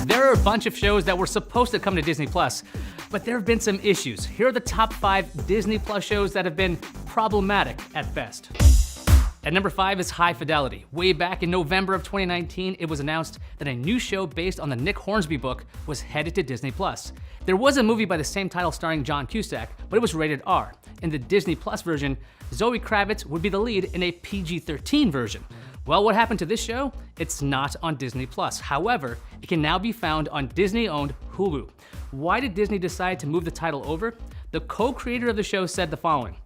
There are a bunch of shows that were supposed to come to Disney Plus, but there have been some issues. Here are the top 5 Disney Plus shows that have been problematic at best. At number 5 is High Fidelity. Way back in November of 2019, it was announced that a new show based on the Nick Hornsby book was headed to Disney Plus. There was a movie by the same title starring John Cusack, but it was rated R. In the Disney Plus version, Zoe Kravitz would be the lead in a PG-13 version. Well, what happened to this show? It's not on Disney Plus. However, it can now be found on Disney-owned Hulu. Why did Disney decide to move the title over? The co-creator of the show said the following: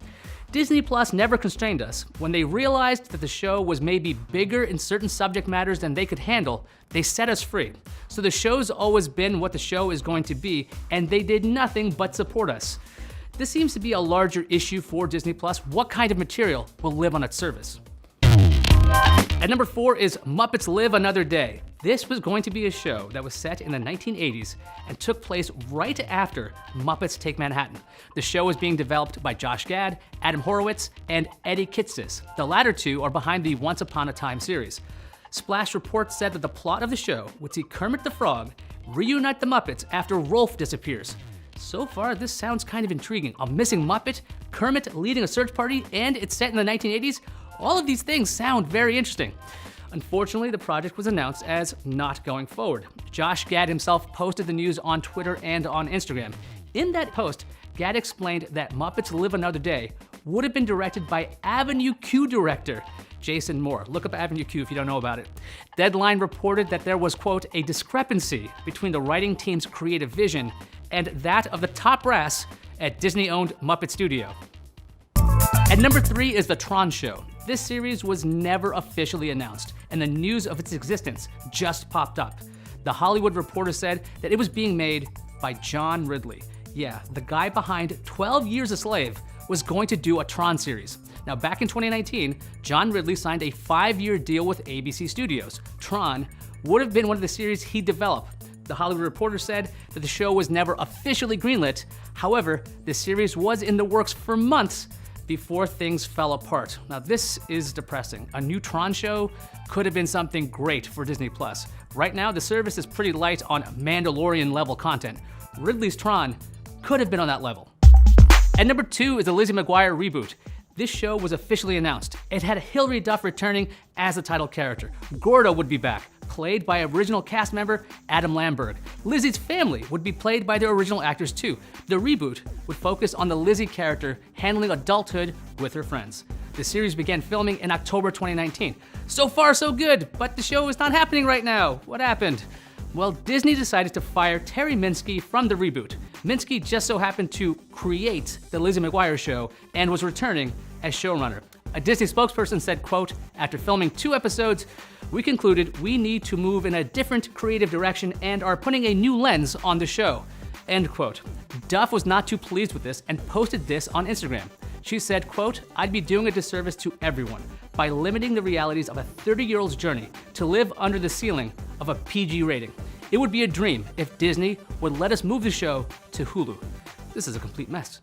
Disney Plus never constrained us. When they realized that the show was maybe bigger in certain subject matters than they could handle, they set us free. So the show's always been what the show is going to be, and they did nothing but support us. This seems to be a larger issue for Disney Plus. What kind of material will live on its service? At number 4 is Muppets Live Another Day. This was going to be a show that was set in the 1980s and took place right after Muppets Take Manhattan. The show was being developed by Josh Gad, Adam Horowitz, and Eddie Kitsis. The latter two are behind the Once Upon a Time series. Splash Report said that the plot of the show would see Kermit the Frog reunite the Muppets after Rolf disappears. So far, this sounds kind of intriguing. A missing Muppet, Kermit leading a search party, and it's set in the 1980s? All of these things sound very interesting. Unfortunately, the project was announced as not going forward. Josh Gad himself posted the news on Twitter and on Instagram. In that post, Gad explained that Muppets Live Another Day would have been directed by Avenue Q director Jason Moore. Look up Avenue Q if you don't know about it. Deadline reported that there was, quote, a discrepancy between the writing team's creative vision and that of the top brass at Disney-owned Muppet Studio. At number 3 is The Tron Show. This series was never officially announced, and the news of its existence just popped up. The Hollywood Reporter said that it was being made by John Ridley. Yeah, the guy behind 12 Years a Slave was going to do a Tron series. Now, back in 2019, John Ridley signed a 5-year deal with ABC Studios. Tron would have been one of the series he developed. The Hollywood Reporter said that the show was never officially greenlit. However, the series was in the works for months before things fell apart. Now, this is depressing. A new Tron show could have been something great for Disney Plus. Right now, the service is pretty light on Mandalorian-level content. Ridley's Tron could have been on that level. At number 2 is the Lizzie McGuire reboot. This show was officially announced. It had Hilary Duff returning as the title character. Gordo would be back, played by original cast member Adam Lamberg. Lizzie's family would be played by their original actors too. The reboot would focus on the Lizzie character handling adulthood with her friends. The series began filming in October 2019. So far, so good, but the show is not happening right now. What happened? Well, Disney decided to fire Terry Minsky from the reboot. Minsky just so happened to create the Lizzie McGuire show and was returning as showrunner. A Disney spokesperson said, quote, after filming 2 episodes, we concluded we need to move in a different creative direction and are putting a new lens on the show, end quote. Duff was not too pleased with this and posted this on Instagram. She said, quote, I'd be doing a disservice to everyone by limiting the realities of a 30-year-old's journey to live under the ceiling of a PG rating. It would be a dream if Disney would let us move the show to Hulu. This is a complete mess.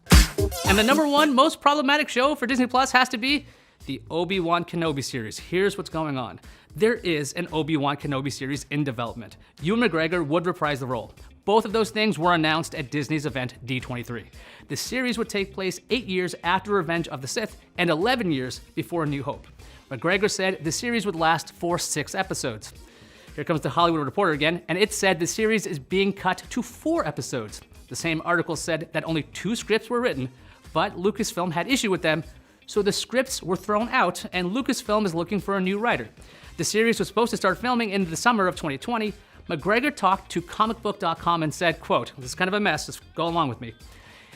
And the number 1 most problematic show for Disney Plus has to be the Obi-Wan Kenobi series. Here's what's going on. There is an Obi-Wan Kenobi series in development. Ewan McGregor would reprise the role. Both of those things were announced at Disney's event D23. The series would take place 8 years after Revenge of the Sith and 11 years before A New Hope. McGregor said the series would last for 6 episodes. Here comes the Hollywood Reporter again, and it said the series is being cut to 4 episodes. The same article said that only 2 scripts were written, but Lucasfilm had issue with them, so the scripts were thrown out, and Lucasfilm is looking for a new writer. The series was supposed to start filming in the summer of 2020. McGregor talked to comicbook.com and said, quote, this is kind of a mess, just go along with me.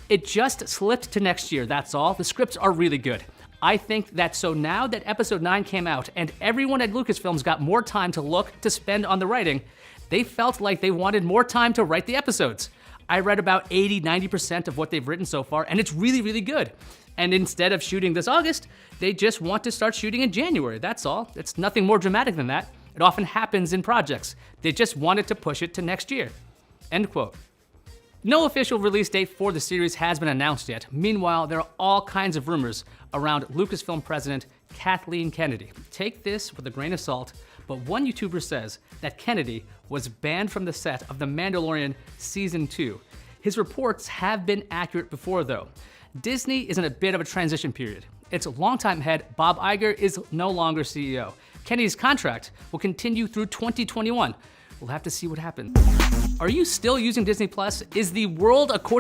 It just slipped to next year, that's all. The scripts are really good. I think that so now that episode 9 came out and everyone at Lucasfilm's got more time to spend on the writing, they felt like they wanted more time to write the episodes. I read about 80-90% of what they've written so far, and it's really, really good. And instead of shooting this August, they just want to start shooting in January, that's all. It's nothing more dramatic than that. It often happens in projects. They just wanted to push it to next year. End quote. No official release date for the series has been announced yet. Meanwhile, there are all kinds of rumors around Lucasfilm president Kathleen Kennedy. Take this with a grain of salt, but one YouTuber says that Kennedy was banned from the set of The Mandalorian Season 2. His reports have been accurate before, though. Disney is in a bit of a transition period. Its longtime head, Bob Iger, is no longer CEO. Kennedy's contract will continue through 2021. We'll have to see what happens. Are you still using Disney Plus? Is the world according